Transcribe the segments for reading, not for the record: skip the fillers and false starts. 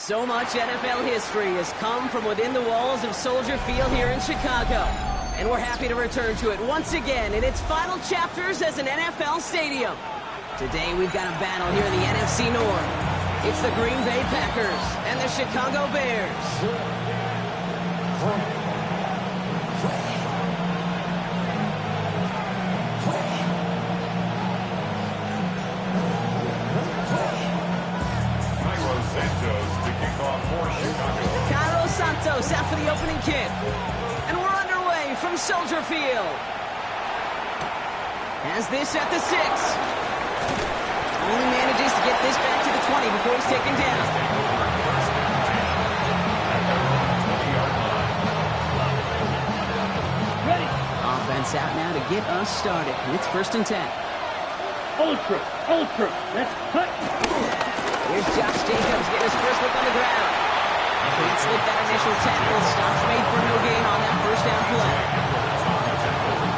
So much NFL history has come from within the walls of Soldier Field here in Chicago. And we're happy to return to it once again in its final chapters as an NFL stadium. Today we've got a battle here in the NFC North. It's the Green Bay Packers and the Chicago Bears. Carlos Santos out for the opening kick. And we're underway from Soldier Field. Has this at the 6. Only manages to get this back to the 20 before he's taken down. Ready. Offense out now to get us started. It's 1st and 10. Ultra. Let's cut. Here's Josh Jacobs getting his first look on the ground. Can't slip that initial tackle. Stops made for no gain on that first down play.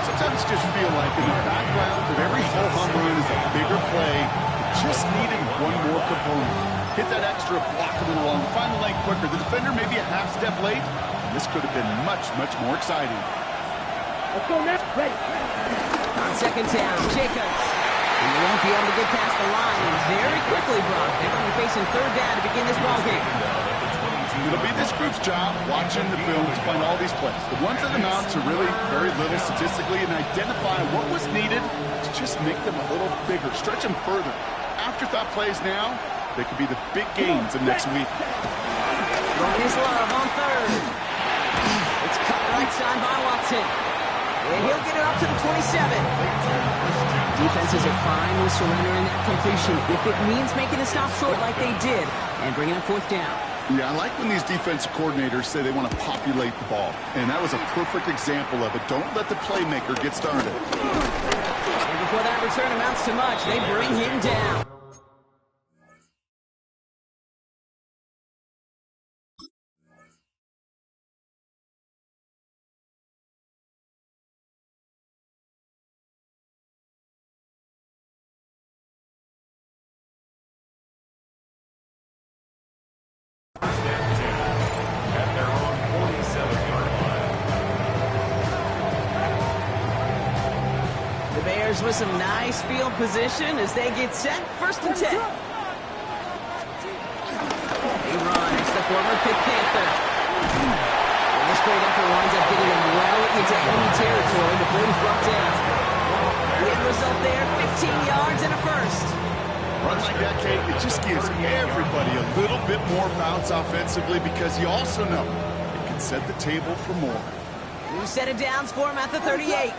Sometimes just feel like in the background of every ho-hum run is a bigger play. Just needed one more component. Hit that extra block a little long. Find the lane quicker. The defender maybe a half step late. And this could have been much more exciting. Let's go next. Ready. On 2nd down, Jacobs. And he won't be able to get past the line. And very quickly, Brock, they're going to be facing 3rd down to begin this ballgame. It'll be this group's job watching the film to find all these plays. The ones that amount to really very little statistically and identify what was needed to just make them a little bigger, stretch them further. Afterthought plays now, they could be the big games of next week. Throwing his love on 3rd. It's cut right side by Watson. And he'll get it up to the 27. Defenses are fine with surrendering that completion if it means making a stop short like they did and bringing up 4th down. Yeah, I like when these defensive coordinators say they want to populate the ball. And that was a perfect example of it. Don't let the playmaker get started. And before that return amounts to much, they bring him down. With some nice field position as they get set. 1st and 10. They run. It's the former Pitt Panther. And this great effort winds up getting him well into enemy territory before he's brought down. The end result there, 15 yards and a 1st. Run like that, Kate, it just gives everybody a little bit more bounce offensively because you also know it can set the table for more. New set of downs for him at the 38.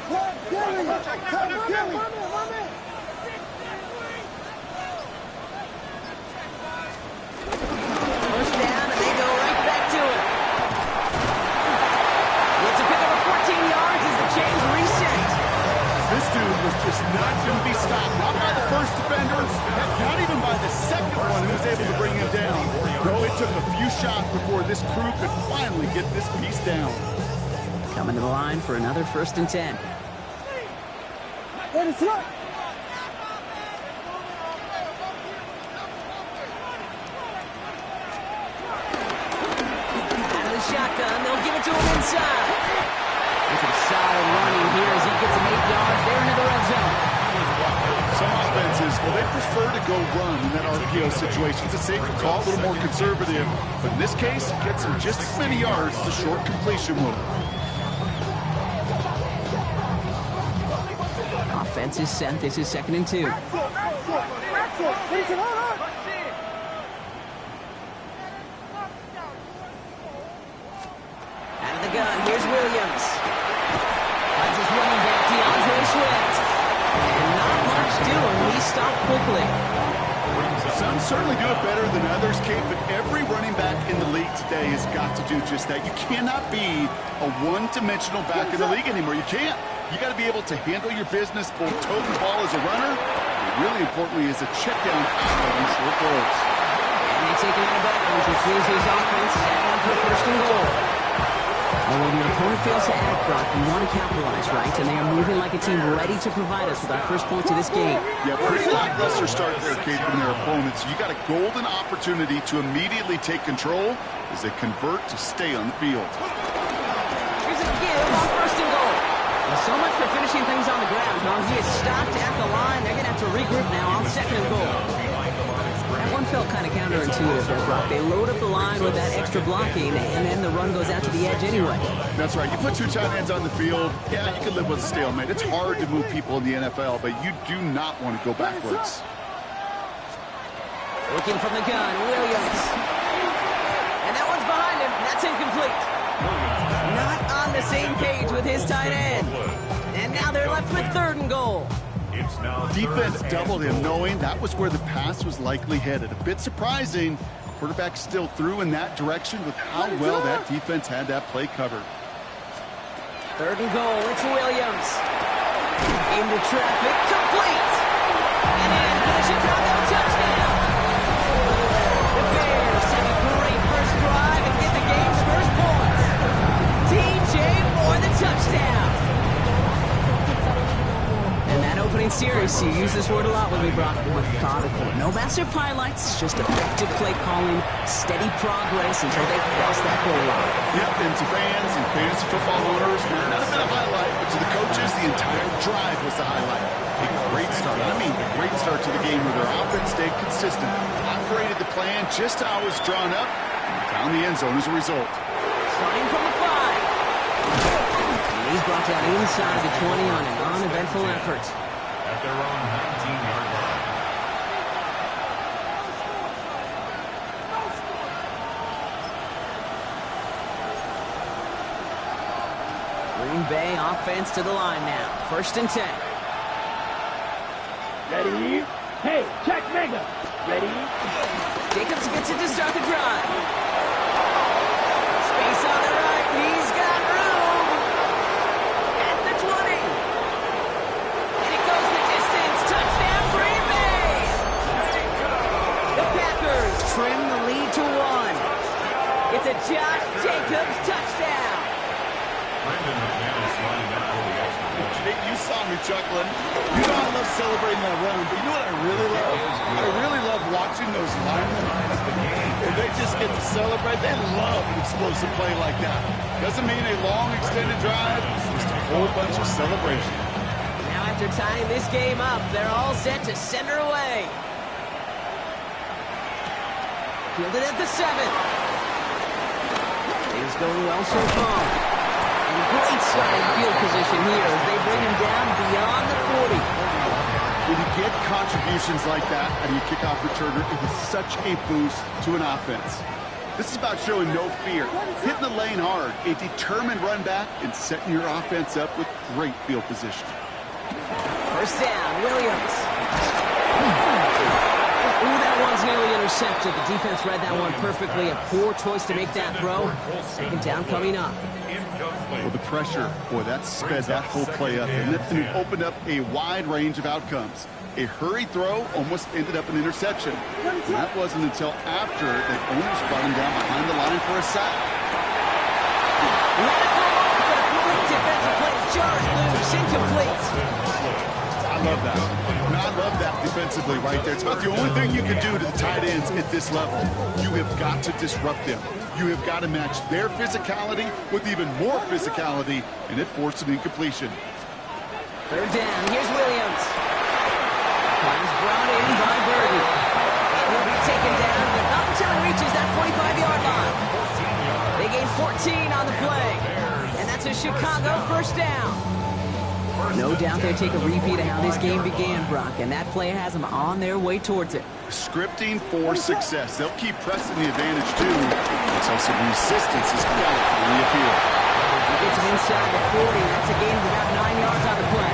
First down, and they go right back to it. It's a pick up of 14 yards as the chains reset. This dude was just not going to be stopped. Not by the first defender, not even by the second one who was able to bring him down. No, it took a few shots before this crew could finally get this piece down. Coming to the line for another 1st and 10. Let it slip. Out of the shotgun, they'll give it to him inside. And some solid running here as he gets him 8 yards there into the red zone. Some offenses, well, they prefer to go run in that RPO situation. It's a safer call, a little more conservative. But in this case, it gets him just as many yards as a short completion will. Offense is set. This is 2nd and 2. Out of the gun, here's Williams. Finds his running back, DeAndre Swift. And not much doing. He stopped quickly. Some certainly do it better than others, Kate, but every running back in the league today has got to do just that. You cannot be a one-dimensional back in the league anymore. You can't. You got to be able to handle your business, both tote the ball as a runner, and really importantly as a check down outlet on short goals. And they take him out of bounds, which leaves his offense set up for 1st and goal. Well, when your opponent fails to act, Brock, you want to capitalize, right? And they are moving like a team ready to provide us with our first points of this game. Yeah, pretty lackluster start there, Kate, from their opponents. You got a golden opportunity to immediately take control as they convert to stay on the field. Here's a give on first and goal. Well, so much for finishing things on the ground, huh? He is stopped at the line. They're going to have to regroup now on second and goal. That one felt kind of counterintuitive there, Brock. They load up the line with that extra blocking, and then the run goes out to the edge anyway. That's right. You put two tight ends on the field, yeah, you can live with a stalemate. It's hard to move people in the NFL, but you do not want to go backwards. Looking from the gun, Williams. And that one's behind him. That's incomplete. Not on the same page with his tight end. And now they're left with third and goal. Defense doubled him, knowing that was where the pass was likely headed. A bit surprising. Quarterback still threw in that direction with how well that defense had that play covered. Third and goal, it's Williams. Into traffic, complete. And in for the Chicago touchdown. The Bears have a great first drive and get the game's first points. DJ Moore, the touchdown. And that opening series, you use this word a lot with me, Brock, methodical. No massive highlights, just effective play calling, steady progress until they cross that goal line. Yep, and to fans and fantasy football owners, not a bit of highlight, but to the coaches, the entire drive was the highlight. A great start, a great start to the game where their offense stayed consistent, operated the plan just how it was drawn up, and found the end zone as a result. Starting from the 5. And he's brought down inside the 20 on an uneventful effort. At their own 19-yard line. Green Bay offense to the line now. First and 10. Ready? Hey, check mega. Ready? Jacobs gets it to start the drive. Space on the right. He's got room. At the 20. And it goes the distance. Touchdown, Green Bay. The Packers trim the lead to 1. It's a Josh Jacobs touchdown. Brandon McManus lining up for the extra point. You saw me chuckling. You know I love celebrating that run, but you know what I really love? I really love watching those linemen. If they just get to celebrate, they love an explosive play like that. Doesn't mean a long extended drive, just a whole bunch of celebration. Now after tying this game up, they're all set to send her away. Fielded at the 7. Things going well so far. Great starting field position here as they bring him down beyond the 40. When you get contributions like that out of your kickoff returner, it is such a boost to an offense. This is about showing no fear, hitting the lane hard, a determined run back, and setting your offense up with great field position. First down, Williams. Ooh, that one's nearly intercepted. The defense read that one perfectly. A poor choice to make that throw. Second down coming up. Well, the pressure, boy, that sped that whole play up, and it opened up a wide range of outcomes. A hurried throw almost ended up an interception. And that wasn't until after the owners brought him down behind the line for a sack. Defensive play, jarred loose, incomplete. I love that. I love that defensively right there. It's about the only thing you can do to the tight ends at this level. You have got to disrupt them. You have got to match their physicality with even more physicality, and it forced an incompletion. Third down, here's Williams. Time's brought in by Burton. And he'll be taken down, but not until he reaches that 45-yard line. They gain 14 on the play, and that's a Chicago first down. No doubt they'll take a repeat of how this game began, Brock, and that play has them on their way towards it. Scripting for success. They'll keep pressing the advantage, too, until some resistance is got from the appeal. He gets him inside the 40. That's a gain of about 9 yards on the play.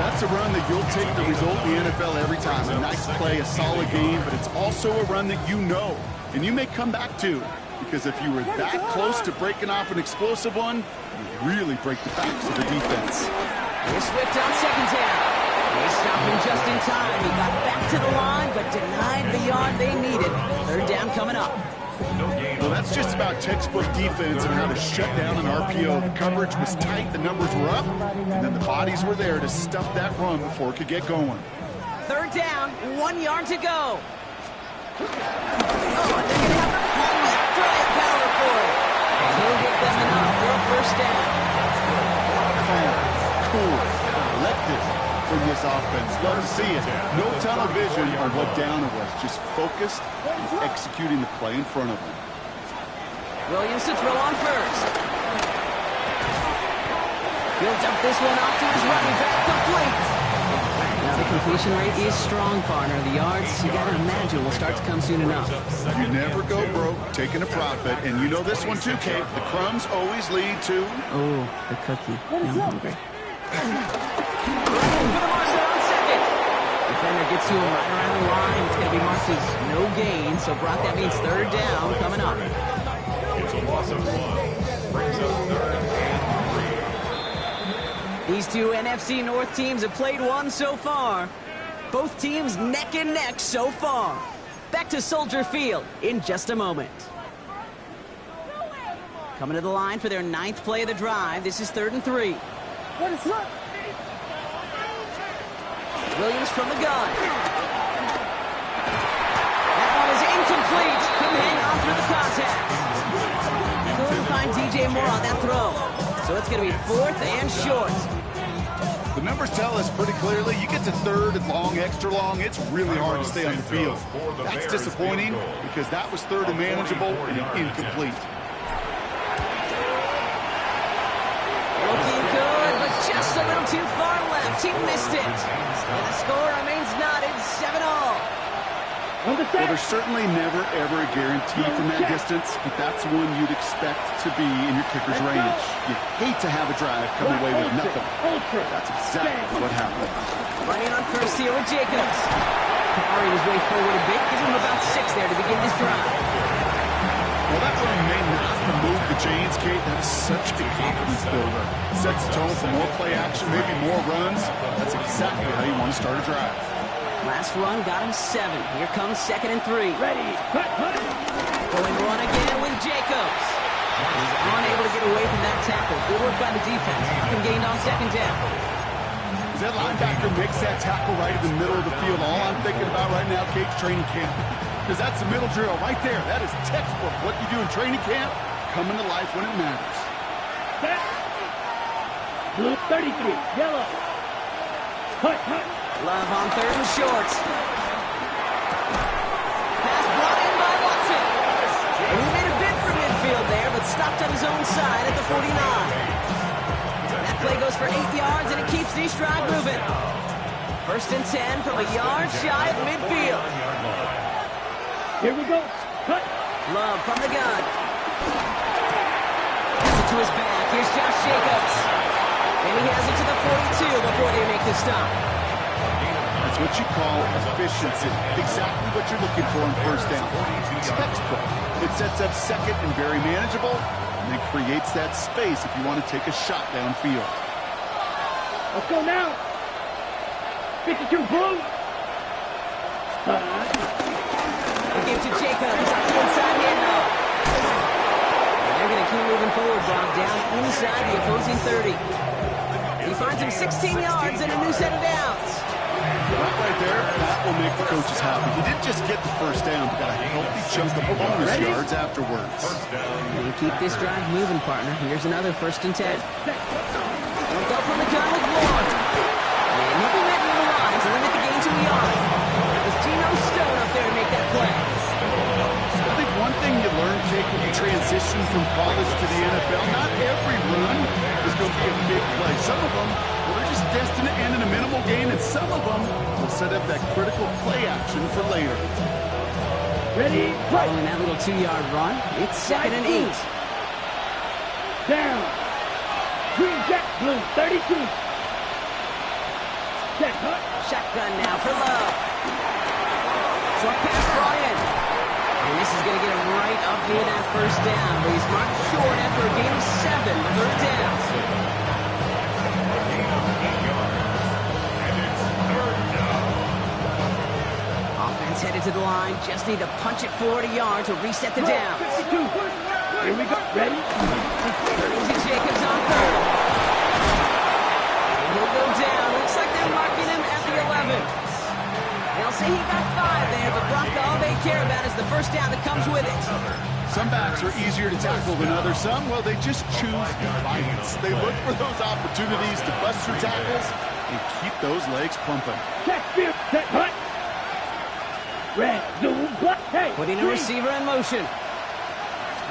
That's a run that you'll take the result in the NFL every time. A nice play, a solid game, but it's also a run that you know, and you may come back to, because if you were that close to breaking off an explosive one, you really break the backs of the defense. Here's Swift on second down. They stopped him just in time. He got back to the line, but denied the yard they needed. Third down coming up. Well, that's just about textbook defense and how to shut down an RPO. The coverage was tight, the numbers were up, and then the bodies were there to stuff that run before it could get going. Third down, 1 yard to go. Oh, and they're going to have to drive power for it. And he'll get them enough for a first down. Calm, cool, collected from this offense. Love to see it. No tunnel vision on what down it was. Just focused and executing the play in front of them. Williams to throw on first. He'll dump this one off to his running back, complete. Now the completion rate is strong, partner. The yards, you gotta imagine, will start to come soon enough. You never go broke taking a profit, and you know this one too, Kate. The crumbs always lead to... Oh, the cookie. Now I'm hungry. Running for the marker on second. Defender gets to him right around the line. It's gonna be marked as no gain, so Brock, that means third down coming up. It's a loss of 1. Brings up third and 3. These two NFC North teams have played one so far. Both teams neck and neck so far. Back to Soldier Field in just a moment. Coming to the line for their 9th play of the drive. This is 3rd and 3. What is up? Williams from the gun. That one is incomplete. Couldn't hang on through the contact. Couldn't find DJ Moore on that throw. So it's going to be 4th and short. The numbers tell us pretty clearly, you get to 3rd and long, extra long, it's really hard to stay on the field. That's disappointing because that was 3rd and manageable and incomplete. Looking good, but just a little too far left. He missed it. And the score remains knotted 7-all. Well, there's certainly never, ever a guarantee from that distance, but that's one you'd expect to be in your kicker's range. You hate to have a drive come away with nothing. That's exactly what happened. Running on first here with Jacobs. Kari was way forward a bit. Give him about 6 there to begin this drive. Well, that one may not remove the chains, Kate. That is such a confidence builder. Sets the tone for more play action, maybe more runs. That's exactly how you want to start a drive. Last run got him 7. Here comes 2nd and 3. Ready. Cut. Going run again with Jacobs. He's unable to get away from that tackle. Good work by the defense. Nothing gained on 2nd down. That linebacker makes that tackle right in the middle of the field. All I'm thinking about right now, Kate's training camp. Because that's the middle drill right there. That is textbook. What you do in training camp, coming to life when it matters. Set. Blue 33. Yellow. Cut. Love on 3rd and short. Pass brought in by Watson. And he made a bid for midfield there, but stopped on his own side at the 49. That play goes for 8 yards, and it keeps the stride moving. 1st and 10 from a yard shy of midfield. Here we go. Cut. Love from the gun. Has it to his back. Here's Josh Jacobs. And he has it to the 42 before they make the stop. That's what you call efficiency. Exactly what you're looking for in 1st down. Textbook. It sets up 2nd and very manageable, and then creates that space if you want to take a shot downfield. Let's go now. 52 blue. They give to Jacobs on the inside handoff. And they're going to keep moving forward, Brock, down inside the opposing 30. He finds him 16 yards and a new set of downs. Right there, that will make the coaches happy. He didn't just get the 1st down, but got a healthy chunk of bonus yards afterwards. And you keep this drive moving, partner. Here's another 1st and 10. They'll go from the gun with Ward. And he'll be ready to the line to limit the gain to a yard. There's Geno Stone up there to make that play. I think one thing you learn, Kate, when you transition from college to the NFL, not every run is going to be a big play. Some of them, they're just destined to end in a minimal gain, and some of them will set up that critical play action for later. Ready. Following that little 2-yard run, it's 2nd and 8. Down. Green Jack Blue 32. Check. Cut. Shotgun now for Love. Short pass brought in. And this is going to get him right up near that 1st down. But he's marked short after a gain of 7. 3rd down. Offense headed it to the line. Just need to punch it 40 yards to reset the downs. 52. Here we go. Ready? Turning to Jacobs on third. And he'll go down. Looks like they're marking him at the 11. They'll say he got 5 there, but Bronco, all they care about is the first down that comes with it. Some backs are easier to tackle than others. Some, well, they just choose violence. They look for those opportunities to bust through tackles and keep those legs pumping. Check, field, set, hut. Red, zoom, block, hey. Putting a receiver in motion.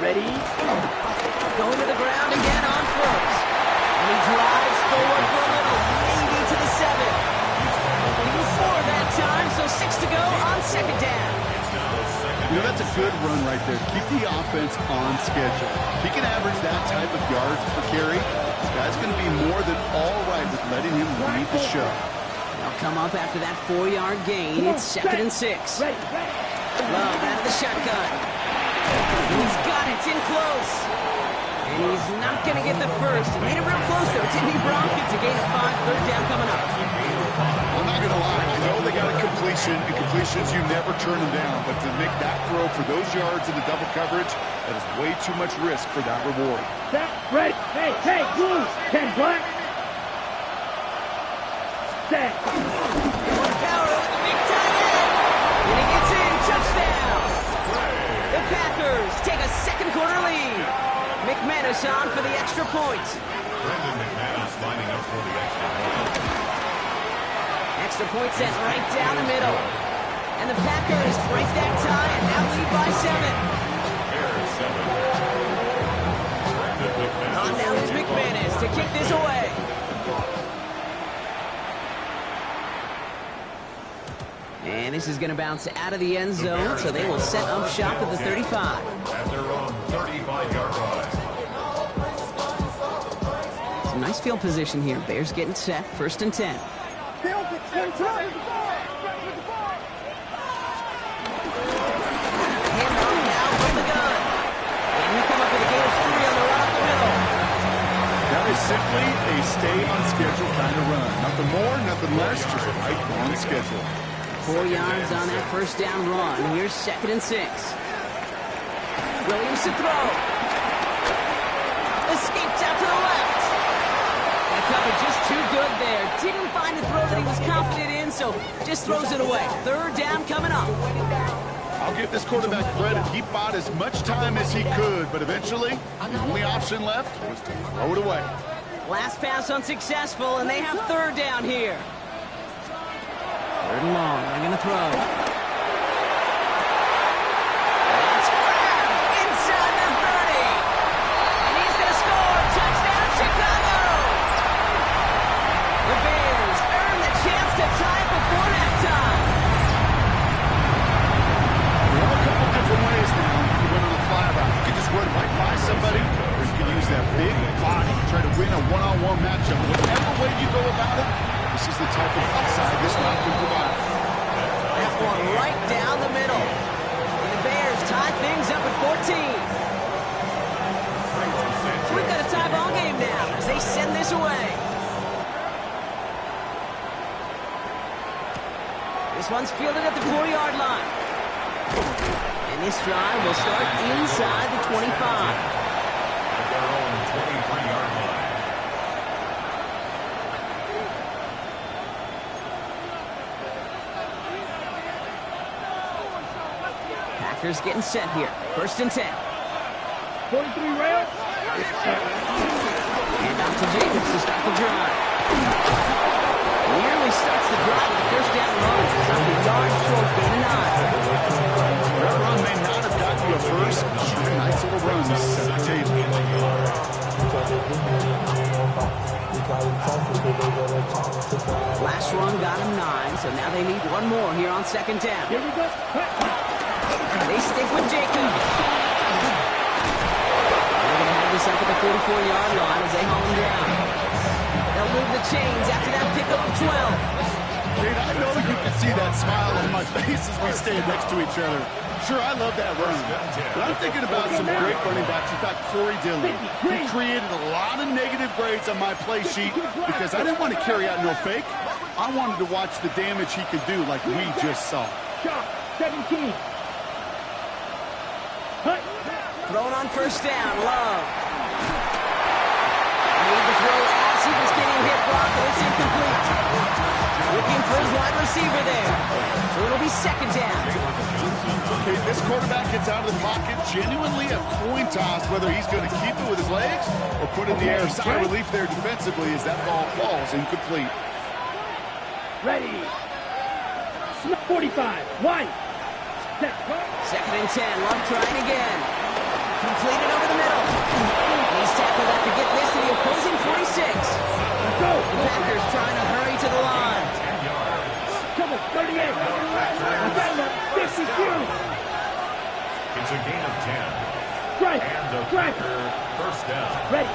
Ready? Going to the ground again on first. And he drives forward for a little, maybe to the 7. Even 4 that time, so 6 to go on second down. You know, that's a good run right there. Keep the offense on schedule. If he can average that type of yards per carry, this guy's going to be more than all right with letting him lead the show. They'll come up after that 4-yard gain. It's 2nd and 6. Love out of the shotgun. He's got it. It's in close. And he's not going to get the first. He made it real close, though. Didn't he, Bronco? To gain a 5, third down coming up. I'm not going to lie. I know they got a completion, and completions, you never turn them down. But to make that throw for those yards in the double coverage, that is way too much risk for that reward. Set, ready. Hey, hey, blue. 10 black. Set. One power with the big tight end. And he gets in. Touchdown. The Packers take a second quarter lead. McManus on for the extra point. Brendan McManus lining up for the extra point. Extra point sent right down the middle. And the Packers break that tie and now lead by 7. On now is McManus to kick this away. And this is going to bounce out of the end zone, so they will set up shop at the 35. At their own 35-yard line. Some nice field position here. Bears getting set, 1st and 10. Hand off now from the gun. And he'll come up with a gain of 3 on the run up the middle. That is simply a stay-on-schedule kind of run. Nothing more, nothing less, just right on schedule. 4 yards on that first down run. Here's 2nd and 6. Williams to throw. Escapes out to the left. That cover just too good there. Didn't find a throw that he was confident in, so just throws it away. 3rd down coming up. I'll give this quarterback credit. He bought as much time as he could, but eventually, the only option left was to throw it away. Last pass unsuccessful, and they have 3rd down here. 3rd and long. They're going to throw. It's grabbed inside the 30. And he's going to score. Touchdown, Chicago. The Bears earn the chance to tie it before halftime. There are a couple different ways now to win on a flyby. You can just run right by somebody, or you can use that big body to try to win a one-on-one matchup. Whatever way you go about it, this is the type of upside this route can provide. That's one right down the middle. And the Bears tie things up at 14. So we've got a tie ball game now as they send this away. This one's fielded at the 4-yard line. And this drive will start inside the 25. At their own 23-yard line. Packers getting set here. 1st and 10. 43 rail. And out to Jacobs to start the drive. Nearly starts the drive with the first down run. Something yards short, gain of 9. That run may not have gotten you a first, but sure, nice little run to set the table. Last run got him 9, so now they need one more here on 2nd down. Here we go. They stick with Jacobs. They're going to have this up at the 44-yard line as they haul him down. They'll move the chains after that pickup of 12. Kate, I know you can see that smile on my face as we stand next to each other. Sure, I love that run. But I'm thinking about some great running backs. We've got Corey Dillon, who created a lot of negative grades on my play sheet because I didn't want to carry out no fake. I wanted to watch the damage he could do like we just saw. Shot 17. Hut. Thrown on first down, Love. Made the throw as he was getting hit, blocked, and it's incomplete. Looking for his wide receiver there. So it'll be second down. Okay, this quarterback gets out of the pocket, genuinely a coin toss whether he's going to keep it with his legs or put it in the air. Sigh of relief there defensively as that ball falls incomplete. Ready. 45. One. Set. Second and 10. Love trying again. Completed over the middle. He's tackled after getting this to the opposing 46. Go. The Packers trying to hurry to the line. Come on, 38. I got him at 52. It's a gain of 10. Strike. And the Strike. Packer first down. Ready.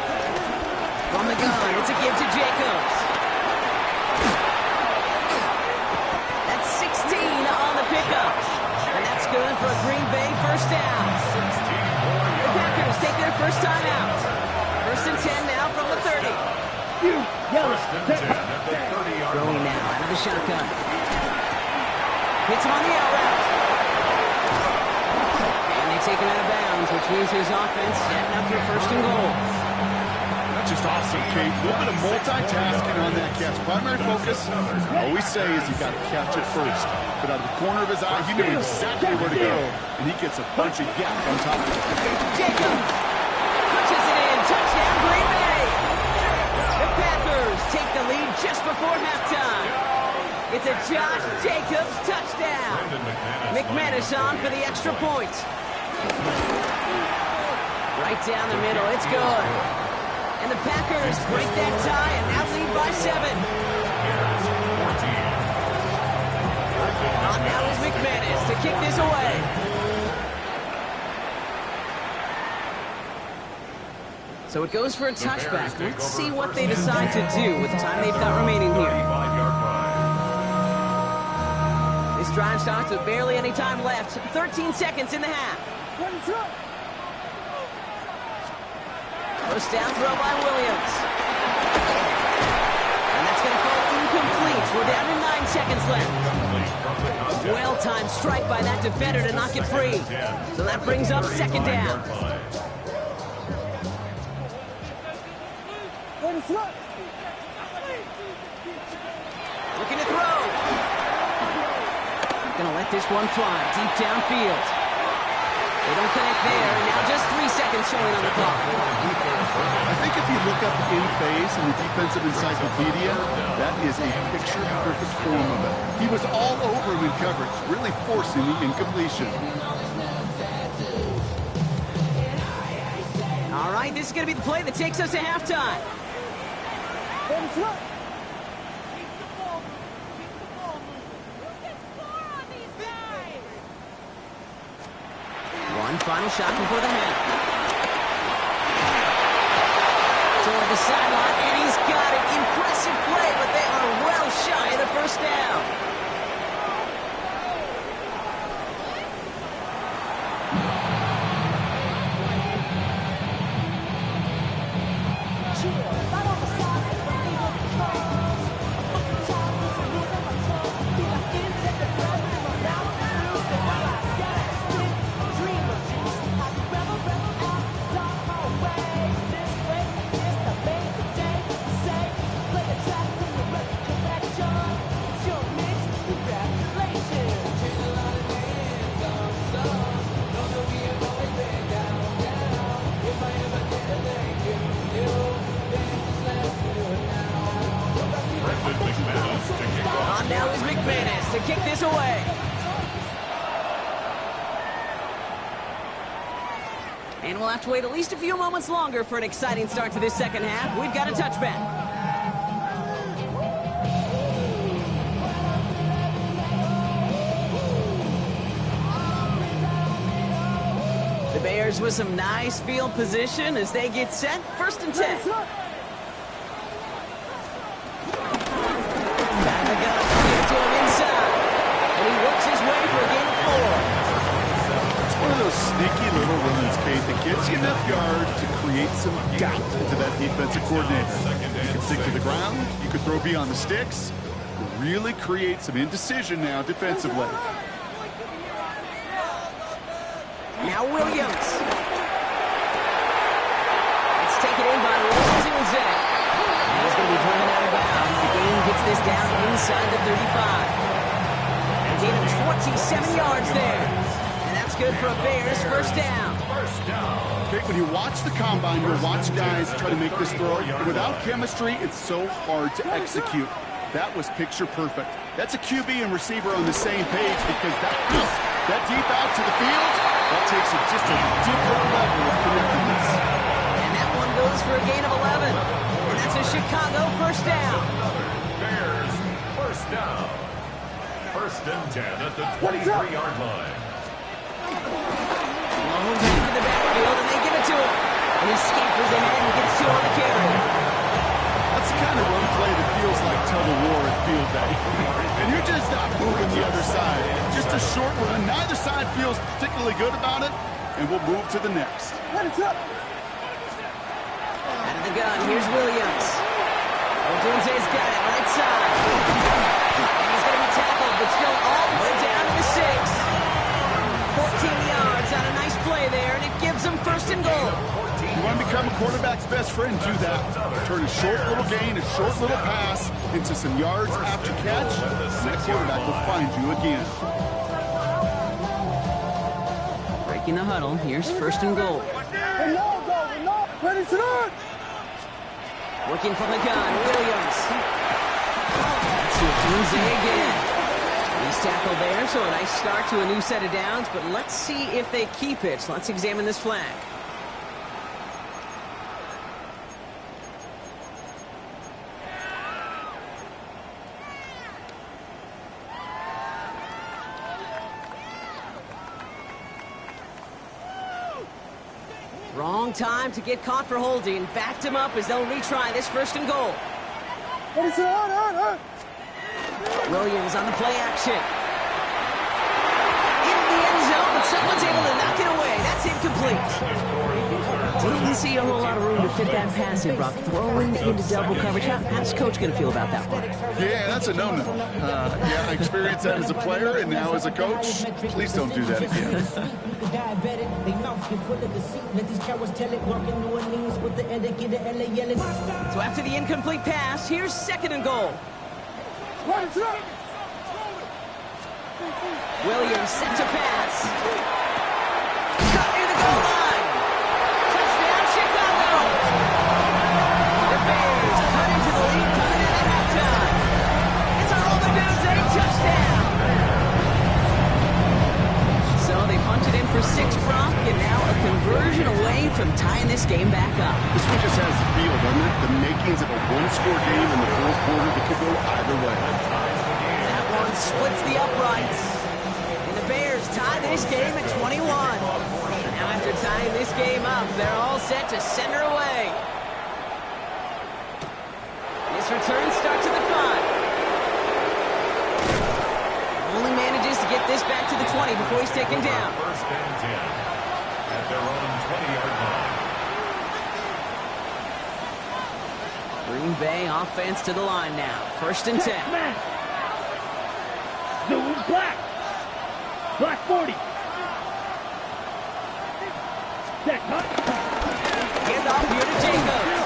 From the gun, it's a give to Jacobs. That's 16 on the pickup. And that's good for a Green Bay first down. The Packers take their first time out. First and 10 now from the 30. You. Yellow. First and 10 at the 30-yard Throwing now out of the shotgun. Hits him on the out route. And they take him out of bounds, which means his offense setting up for first and goal. That's just awesome, Kate. A little bit of multitasking on that catch. Primary focus, I always say, is you got to catch it first. But out of the corner of his eye, he knew exactly where to go. And he gets a bunch of yak on top of it. Jacobs punches it in. Touchdown, Green Bay. The Packers take the lead just before halftime. It's a Josh Jacobs touchdown. McManus on for the extra point. Right down the middle. It's good. And the Packers break that tie and now lead by 7. On now is McManus to kick this away. So it goes for a touchback. Let's see what they decide to do with the time they've got remaining here. This drive starts with barely any time left. 13 seconds in the half. First down throw by Williams. And that's going to fall incomplete. We're down to 9 seconds left. Well-timed strike by that defender to knock it free. So that brings up second down. Looking to throw. Gonna let this one fly deep downfield. They don't connect there, and now just 3 seconds showing on the clock. I think if you look up in phase in the defensive encyclopedia, that is a picture-perfect form of it. He was all over him in coverage, really forcing the incompletion. All right, this is going to be the play that takes us to halftime. One final shot before the half. Toward the sideline, and he's got it. Impressive play, but they are well shy of the first down. On now is McManus to kick this away. And we'll have to wait at least a few moments longer for an exciting start to this second half. We've got a touchback. The Bears with some nice field position as they get set. First and 10. Sneaky little runs, Kate, that gets you enough yards to create some doubt into that defensive coordinator. You can stick to the ground, you could throw beyond the sticks, really create some indecision now defensively. Now Williams. It's taken in by Williams. And he's going to be driven out of bounds. The game gets this down inside the 35. A gain of 27 yards there. And that's good for a Bears first down. Okay, when you watch the combine, you'll watch guys try to make this throw. Without chemistry, it's so hard to execute. That was picture perfect. That's a QB and receiver on the same page because that deep out to the field, that takes it just a different level of connectedness. And that one goes for a gain of 11. And that's a Chicago first down. Bears first down. First and 10 at the 23-yard line. Mahomes back in the backfield, and they give it to him. And he scampers ahead and gets 2 on the carry. That's the kind of run play that feels like tug-of-war at field day. And you're just not moving the other side. Just a short run. Neither side feels particularly good about it, and we'll move to the next. Out of the gun, here's Williams. Odunze's got it, right side. And he's going to be tackled, but still all the way down to the 6. 14 yards on a nice play there, and it gives them first and goal. You want to become a quarterback's best friend, do that. Turn a short little gain, a short little pass into some yards after catch, and that quarterback will find you again. Breaking the huddle, here's first and goal. Working from the gun, Williams. That's Odunze again. He's tackled there, so a nice start to a new set of downs, but let's see if they keep it. So let's examine this flag. Wrong time to get caught for holding. Backed him up as they'll retry this first and goal. Williams on the play action. Into the end zone, but someone's able to knock it away. That's incomplete. Didn't see a whole lot of room to fit that pass in, Brock. Throwing into double coverage. How's Coach going to feel about that one? Yeah, that's a no-no. I experienced that as a player and now as a coach. Please don't do that again. So after the incomplete pass, here's second and goal. Williams set to pass. Cut near the goal line. Touchdown, Chicago. The Bears cut into the lead coming in at halftime. It's a Odunze touchdown. So they punted in for 6, Brock, and now a conversion away from tying this game back up. This one just has the feel, doesn't it? The makings of a one-score game in the fourth quarter that could go either way. That one splits the uprights. And the Bears tie this game at 21. Now after tying this game up, they're all set to send her away. This return starts at the 5. Only manages to get this back to the 20 before he's taken down. First and 10 at their own 20-yard line. Green Bay offense to the line now. First and 10. Zoom black. Black 40. Set, huh? Hand off here to Jacobs.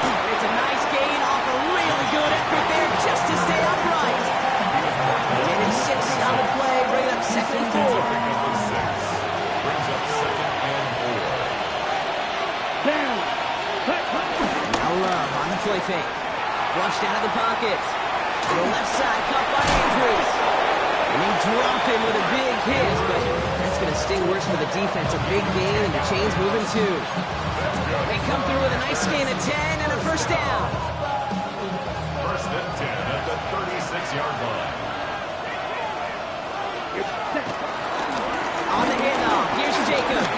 And it's a nice gain off a really good effort there just to stay upright. And it's 6 on the play, bringing up second and 4. Brings up second and 4. Down. Now Love on the play fake. Flushed out of the pocket. To the left side, caught by Andrews. And they drop him with a big hit, but that's going to sting worse for the defense. A big gain, and the chain's moving too. They come through with a nice gain of 10 and a first down. First and 10 at the 36-yard line. On the handoff, here's Jacobs.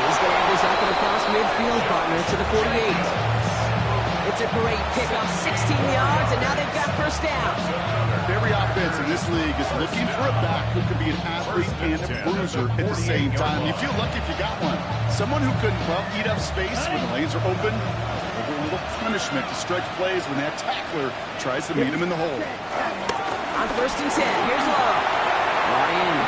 He's going to have this up and across midfield, partner to the 48. It's a great pickup, 16 yards, and now they've got first down. Every offense in this league is looking for a back who can be an athlete and a bruiser at the same time. You feel lucky if you got one. Someone who can eat up space when the lanes are open, little punishment to stretch plays when that tackler tries to meet him in the hole. On 1st and 10, here's Love. Brought in.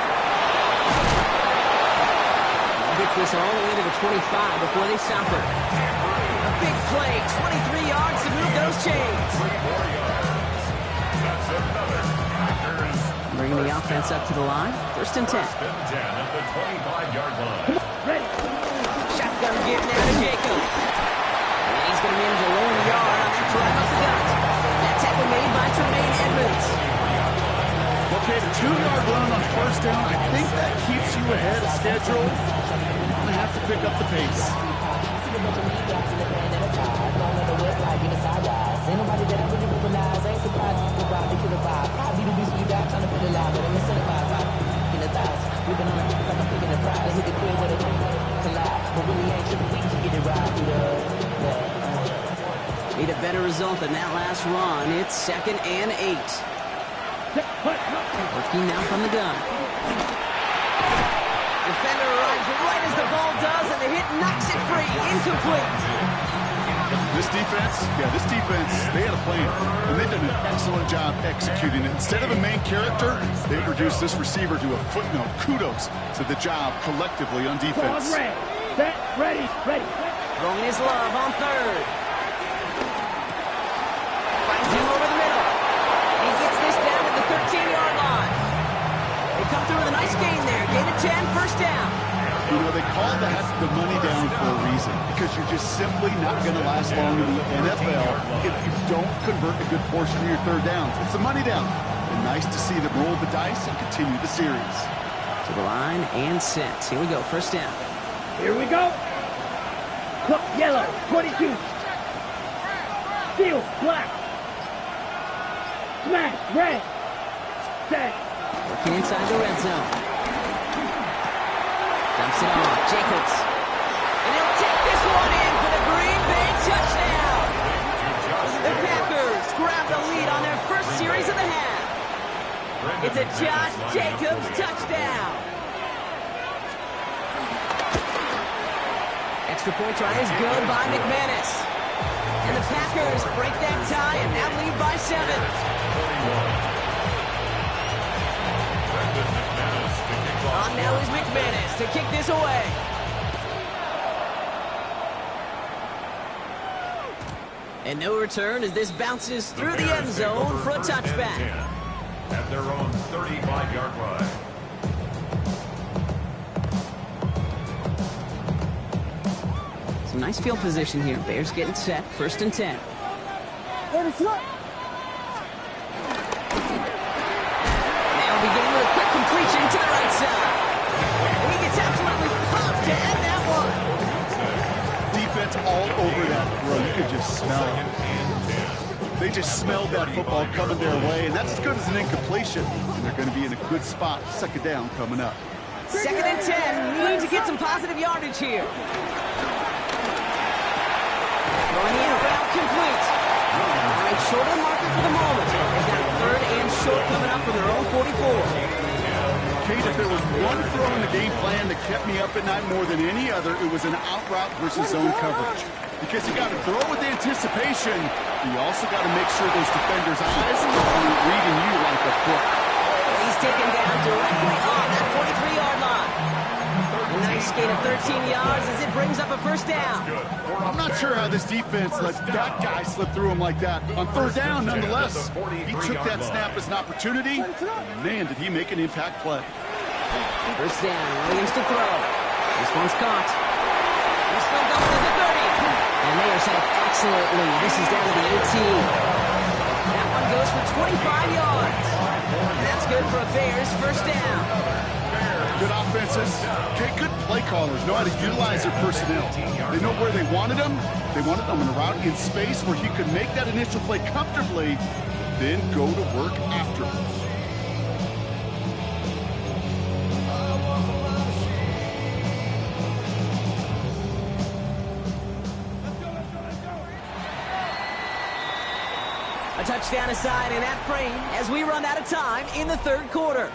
Gets this all the way to the 25 before they stop her. A big play, 23 yards to move those chains. 3 more yards. That's another Packers. Bringing the offense up to the line. 1st and 10. 1st and 10 at the 25-yard line. Ready. Shotgun give now to Jacobs. And he's going to manage a long yard on that drive off the gut. That tackle made by Tremaine Edmonds. Okay, the 2-yard run on 1st down, I think that keeps you ahead of schedule. You're going to have to pick up the pace. Need a better result than that last run. It's 2nd and 8. Working now from the gun. Defender arrives right as the ball does, and the hit knocks it free. Incomplete. This defense, they had a plan, and they've done an excellent job executing it. Instead of a main character, they reduced this receiver to a footnote. Kudos to the job collectively on defense. Ready. Set. Ready. Throwing his Love on 3rd. Finds him over the middle. He gets this down at the 13-yard line. They come through with a nice gain there. Gain of 10, 1st down. You know, they call that the money down for a reason, because you're just simply not going to last long in the NFL if you don't convert a good portion of your 3rd downs. It's a money down. And nice to see them roll the dice and continue the series. To the line and set. Here we go, 1st down. Here we go. Cook yellow. 22. Steel black. Smash red. Set. Working inside the red zone. Dumps it off. Jacobs. And he'll take this one in for the Green Bay touchdown. The Packers grab the lead on their first series of the half. It's a Josh Jacobs touchdown. Extra point try is good by McManus. And the Packers break that tie and now lead by 7. On now is McManus to kick this away. And no return as this bounces through the end zone for a touchback. At their own 35-yard line. Some nice field position here. Bears getting set. 1st and 10. They'll begin with a quick completion to the right side. And he gets absolutely pumped to end that one. Defense all over that throw. You could just smell it. They just smelled that football coming their way, and that's as good as an incompletion. And they're going to be in a good spot. 2nd down coming up. 2nd and 10. Need to get some positive yardage here. Throwing the inbound complete. Right short of the marker for the moment. They've got 3rd and short coming up from their own 44. Kate, if there was one throw in the game plan that kept me up at night more than any other, it was an out route versus zone coverage. Because you got to throw with anticipation. You also got to make sure those defenders' eyes are reading you like a book. He's taken down directly on that 43-yard line. A nice gain of 13 yards as it brings up a 1st down. I'm not sure how this defense let that guy slip through him like that. On 3rd down, nonetheless, he took that snap as an opportunity. Man, did he make an impact play. 1st down, Williams to throw. This one's caught. He's still going to the 30. And they are set up excellently. This is down to the 18. That one goes for 25 yards. And that's good for a Bears 1st down. Good offenses. Okay, good play callers know how to utilize their personnel. They know where they wanted them. They wanted them in a route in space where he could make that initial play comfortably, then go to work after. A touchdown aside in that frame as we run out of time in the 3rd quarter.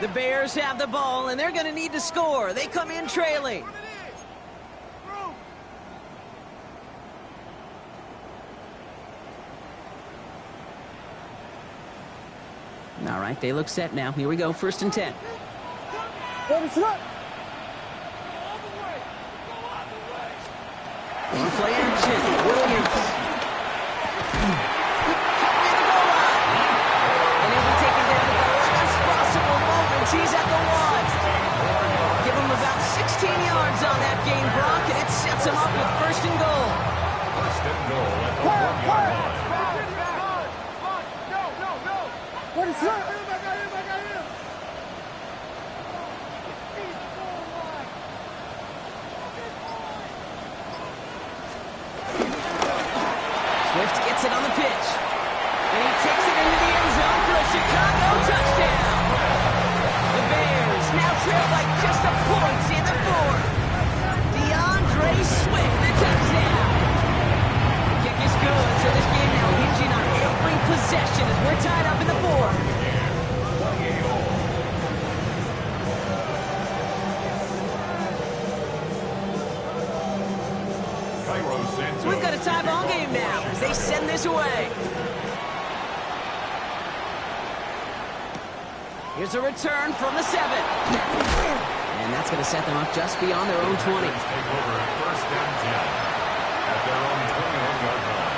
The Bears have the ball, and they're going to need to score. They come in trailing. All right, they look set now. Here we go, 1st and 10. On play action, Williams. And he'll be taken down at the last possible moment. He's at the 1. Give him about 16 yards on that gain, Brock, and it sets him up with 1st and goal. 1st and goal at the 1-yard line. What is that? Swift gets it on the pitch. And he takes it into the end zone for a Chicago touchdown. The Bears now trail by just a point in the 4th. DeAndre Swift, the touchdown. The kick is good, so this game now hinging on every possession as we're tied up in the 4th. We've got a tie ball game now as they send this away. Here's a return from the 7. And that's going to set them up just beyond their own 20. Take over at 1st and 10 at their own 21-yard line.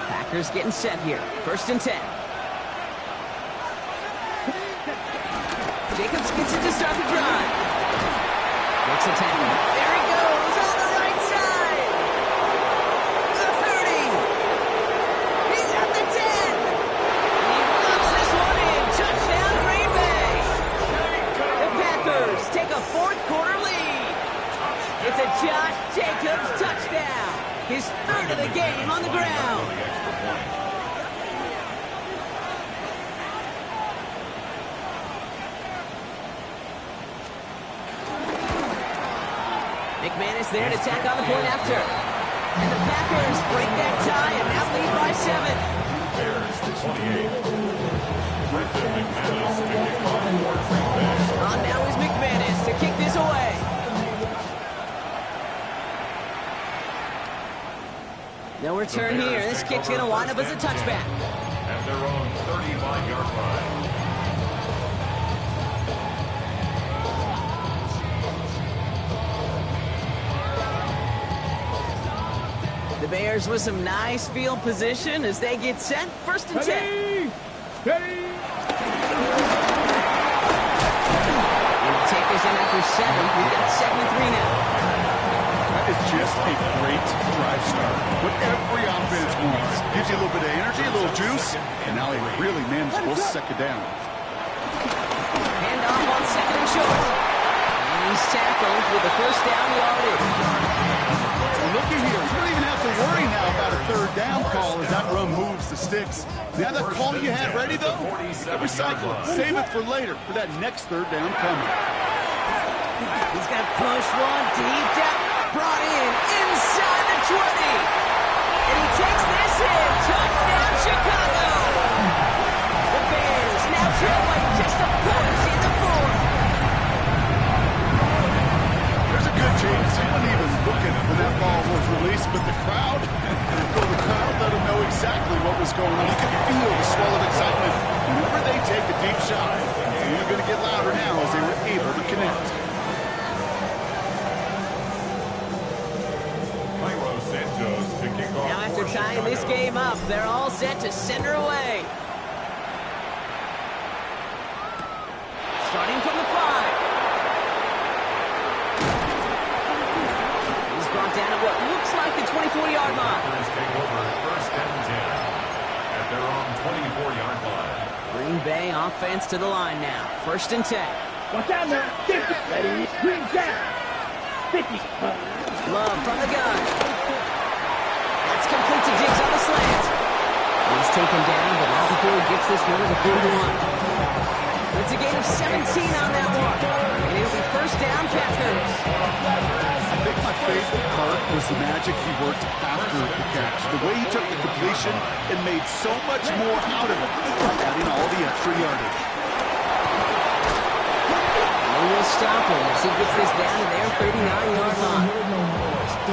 Packers getting set here. 1st and 10. Jacobs gets it to start the drive. Makes a tackle. There he goes on the right side. The 30. He's at the 10. And he locks this one in. Touchdown, Green Bay. The Packers take a 4th quarter lead. It's a Josh Jacobs touchdown. His 3rd of the game on the ground. McManus there to tack on the point after. And the Packers break that tie and now lead by 7. Bears 28. Brendan McManus to kick off for Green Bay. On now is McManus to kick this away. No return here. This kick's going to wind up as a touchback. At their own 35-yard line. The Bears with some nice field position as they get set. 1st and 10. Ready. We'll take this in after 7. We've got 2nd and 3 now. That is just a great drive start. What every offense wants. Gives you a little bit of energy, a little juice, and now they really manage to second down. Hand off on 2nd and short. And he's tackled with the 1st down yardage. Looky here, you don't even have to worry now about a 3rd down call as that run moves the sticks. Now that call you had ready, though, recycle it. Save it for later for that next 3rd down coming. He's going to push one deep down. Brought in inside the 20. And he takes this in. Touchdown, Chicago. The Bears now trail by just a point in the 4th. There's a good chance he wasn't even looking when that ball was released, but the crowd let him know exactly what was going on. You could feel the swell of excitement whenever they take a deep shot. It's only going to get louder now as they were able to connect. Now after tying this game up, they're all set to send her away. Starting from the 5. He's brought down at what looks like the 24-yard line. Take over 1st and 10 at their own 24-yard line. Green Bay offense to the line now. 1st and 10. Watch out now. 50. Ready. Green down. 50. Love from the gun. That's complete to Diggs on the slant. He's taken down, but not before he gets this one to the 41. It's a gain of 17 on that one. And it'll be 1st down, Packers. I think my favorite part was the magic he worked after the catch. The way he took the completion and made so much more out of it, adding all the extra yardage. And they will stop him as he gets this down to their 39-yard line.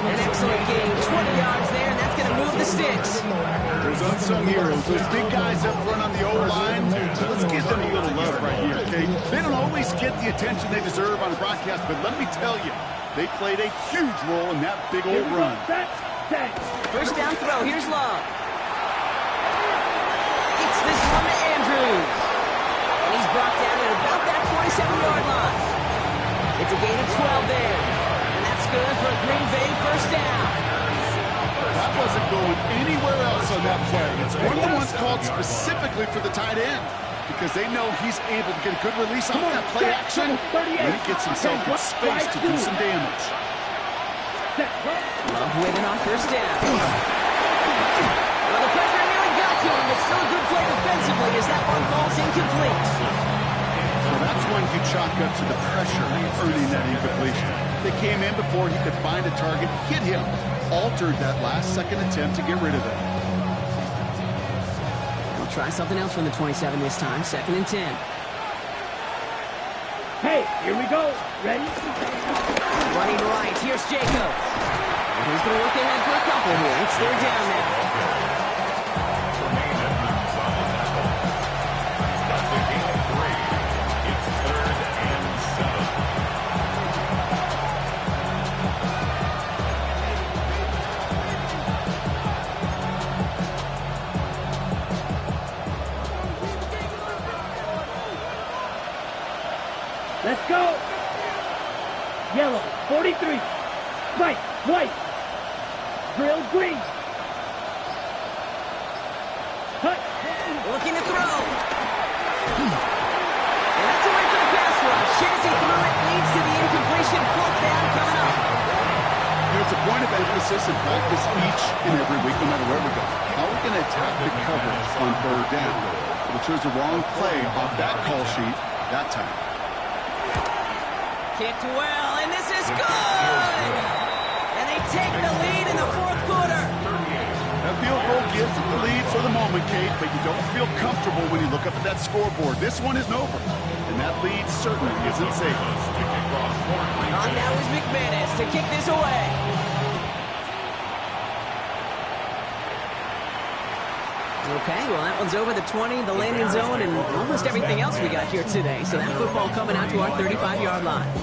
An excellent gain, 20 yards there, and that's going to move the sticks. Those unsung heroes, those big guys up front on the O-line, let's give them a little love right here, okay? They don't always get the attention they deserve on a broadcast, but let me tell you, they played a huge role in that big old run. First down throw, here's Love. It's this one to Andrews. And he's brought down at about that 27-yard line. It's a gain of 12 there. And that's good for a Green Bay first down. That wasn't going anywhere else on that play. It's one of the ones called specifically for the tight end because they know he's able to get a good release off that play action, and he gets himself in space to do some damage. Love winning on first down. Well, the pressure nearly got to him, but still a good play defensively as that one falls incomplete. Well, that's one you chalk up to the pressure earning that incompletion. They came in before he could find a target, hit him, altered that last-second attempt to get rid of it. We'll try something else from the 27 this time, 2nd and 10. Hey, here we go. Ready? Running right, here's Jacobs. And he's going to look ahead for a couple here. It's 3rd down now. That's a gain of 3. It's 3rd and 7. Let's go. Yellow, 43. Right, white. Drill green. Cut. Looking to throw. And that's away for the pass rush. As he threw it, leads to the incompletion. 4th down coming up. It's a point of emphasis in practice each and every week, no matter where we go. How are we going to attack the coverage on 3rd down? But it chose the wrong play off that call sheet that time. Kicked well, and this is good! And they take the lead in the 4th quarter. That field goal gives them the lead for the moment, Kate, but you don't feel comfortable when you look up at that scoreboard. This one isn't over, and that lead certainly isn't safe. On now is McManus to kick this away. Okay, well, that one's over the 20, the landing zone, and almost everything else we got here today. So that football coming out to our 35-yard line. It's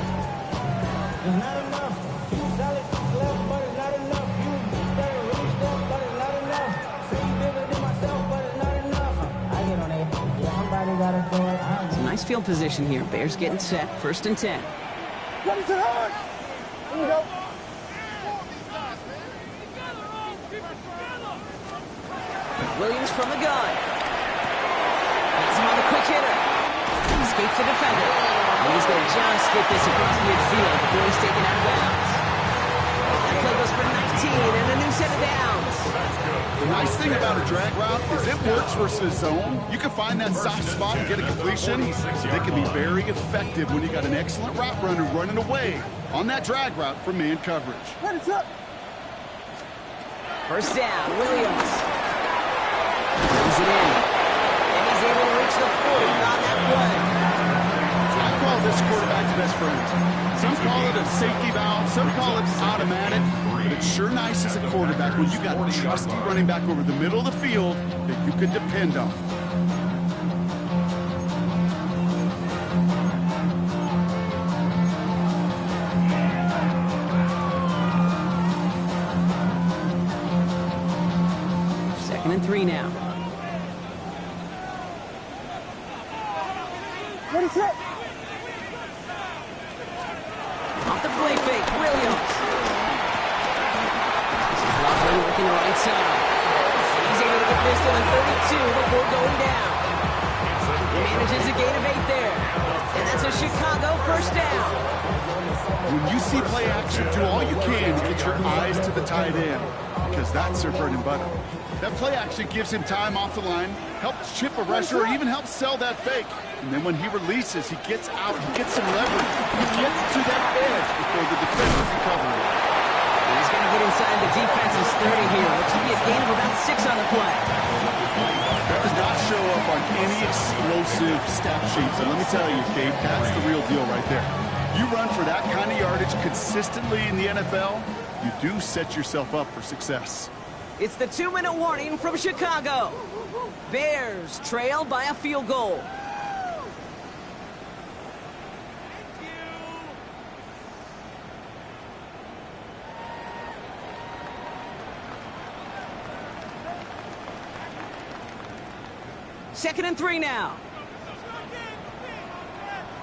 not enough. You sell it, clever, but it's not enough. You better reach them, but it's not enough. Say you bigger than myself, but it's not enough. I get on it. Yeah, somebody gotta do it. Some nice field position here. Bears getting set. 1st and 10. What is it hard? Here we go. Williams from the gun. That's him on the quick hitter. Escapes the defender. And he's going to just get this across midfield before he's taken out of bounds. That play goes for 19 and a new set of downs. The nice thing about a drag route is it works versus zone. You can find that soft spot and get a completion. They can be very effective when you got an excellent route runner running away on that drag route from man coverage. What is up? First down, Williams. Brings it in. And he's able to reach the 40 on that play. I call this quarterback's best friend. Some call it a safety valve, some call it automatic, but it's sure nice as a quarterback when you got a trusty running back over the middle of the field that you can depend on. Second and 3 now. What is it? Off the play fake, Williams. This is Loveland working the right side. And he's able to get this to the 32 before going down. He manages a gain of 8 there. And that's a Chicago first down. When you see play action, do all you can to get your eyes to the tight end, because that's their bread and butter. That play action gives him time off the line, helps chip a rusher, or even helps sell that fake. And then when he releases, he gets out, he gets some leverage, he gets to that edge before the defender can cover it. And he's going to get inside the defense's 30 here, which will be a gain of about 6 on the play. That does not show up on any explosive stat sheet, but let me tell you, Kate, that's the real deal right there. You run for that kind of yardage consistently in the NFL, you do set yourself up for success. It's the 2-minute warning from Chicago. Bears trail by a field goal. Second and 3 now.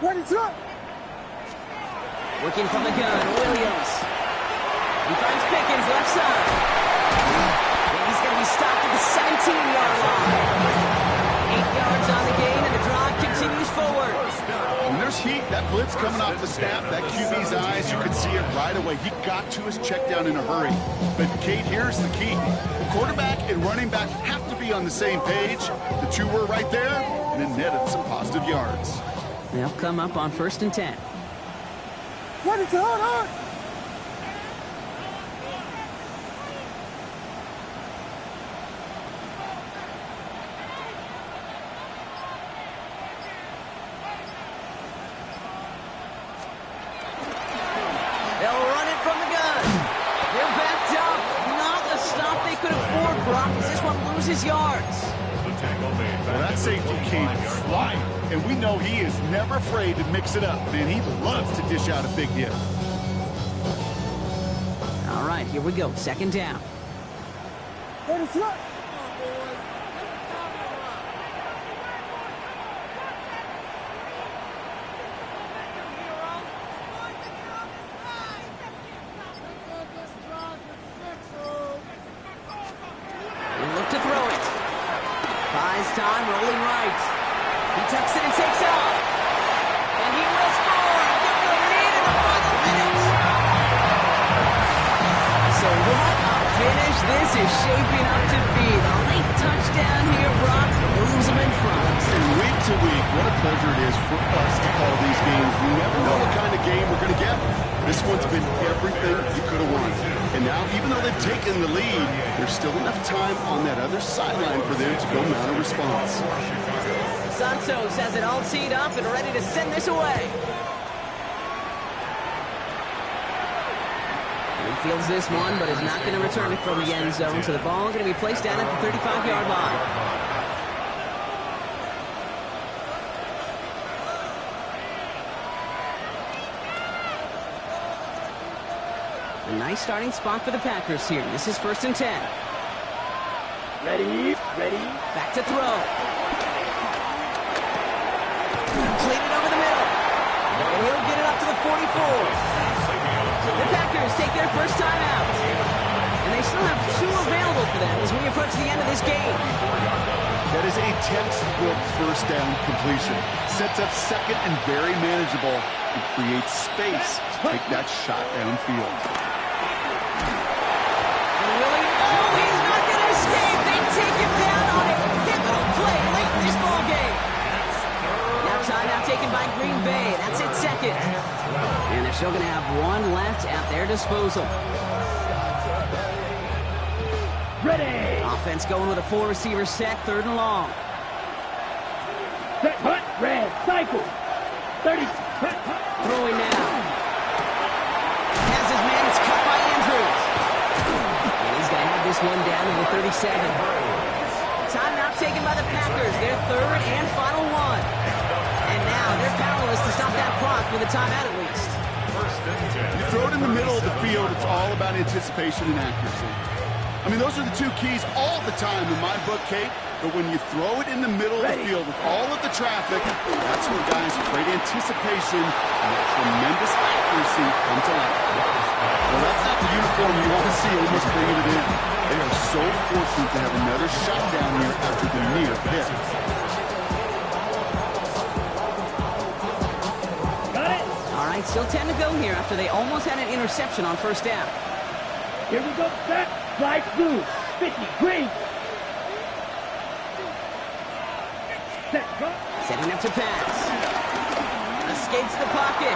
What is up? Working from the gun, Williams. He finds Pickens left side. And he's going to be stopped at the 17-yard line. 8 yards on the gain, and the drive continues forward. When there's heat, that blitz coming off the snap, that QB's eyes, you could see it right away. He got to his check down in a hurry. But, Kate, here's the key. The quarterback and running back have to be on the same page. The two were right there, and it netted some positive yards. They'll come up on 1st and 10. What is going on? They'll run it from the gun. They're backed up. Not a stop they could afford, Brock, as this one loses yards. Well, that safety came flying, and we know he is never afraid to mix it up. Man, he loves to dish out a big hit. All right, here we go. 2nd down. What is up? They look to throw it. Buys time, rolling right. He tucks it and takes off. And he will score. Give him a lead in the final minute. So what a finish this is shaping up to be. The late touchdown here, Brock, moves him in front. And week to week, what a pleasure it is for us to call these games. We never know what kind of game we're going to get. This one's been everything you could have won. And now, even though they've taken the lead, there's still enough time on that other sideline for them to go mount a response. Santos has it all teed up and ready to send this away. He fields this one, but is not going to return it from the end zone, so the ball is going to be placed down at the 35-yard line. A nice starting spot for the Packers here. This is 1st and 10. Ready? Back to throw. Completed over the middle. And he'll get it up to the 44. The Packers take their first time out. And they still have 2 available for them as we approach the end of this game. That is a textbook first down completion. Sets up second and very manageable and creates space to take that shot downfield. He's not going to escape. They take him down on a pivotal play late in this ball game. Now timeout taken by Green Bay. That's it, 2nd. And they're still going to have 1 left at their disposal. Ready! Offense going with a 4-receiver set, 3rd and long. Set, hunt, red, cycle. 30, hunt. Throwing now. Has his man, it's cut by Andrews. And he's going to have this one down to the 37. Timeout taken by the Packers, their 3rd and final one. And now they're powerless to stop that clock with a timeout at least. You throw it in the middle of the field, it's all about anticipation and accuracy. I mean, those are the 2 keys all the time in my book, Kate. But when you throw it in the middle of the field with all of the traffic, that's when guys with great anticipation and that tremendous accuracy come to life. Well, that's not the uniform you want to see almost bringing it in. They are so fortunate to have another shot down here after the near hit. Got it? All right, still 10 to go here after they almost had an interception on 1st down. Here we go, set, slide through. 50, green. Set, drop. Setting up to pass. Escapes the pocket.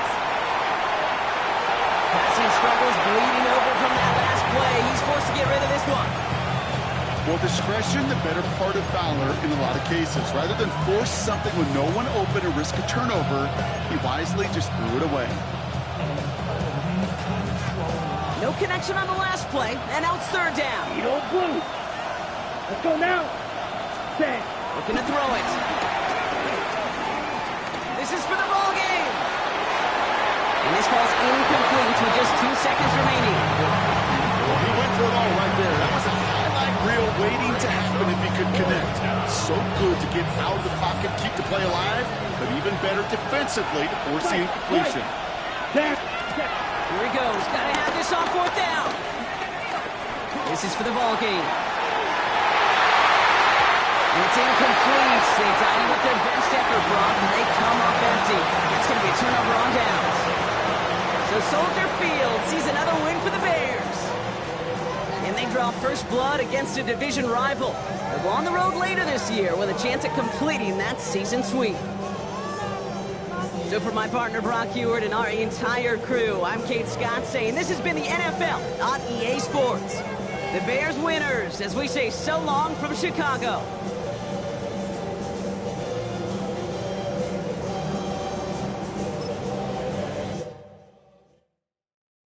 Passing struggles, bleeding over from that last play. He's forced to get rid of this one. Well, discretion, the better part of valor in a lot of cases. Rather than force something with no one open or risk a turnover, he wisely just threw it away. No connection on the last play, and now it's third down. Edo blue. Let's go now. Set. Looking to throw it. This is for the ball game. And this falls incomplete with just 2 seconds remaining. Well, he went for it all right there. That was a highlight reel waiting to happen if he could connect. So good to get out of the pocket, keep the play alive, but even better defensively to force the incompletion. There. Here he goes. Got to have this on fourth down. This is for the ball game. And it's incomplete. They died with their best effort, Brock, and they come up empty. It's going to be a turnover on downs. So Soldier Field sees another win for the Bears. And they draw first blood against a division rival. They'll go on the road later this year with a chance at completing that season sweep. So for my partner Brock Heward and our entire crew, I'm Kate Scott saying this has been the NFL on EA Sports. The Bears winners as we say so long from Chicago.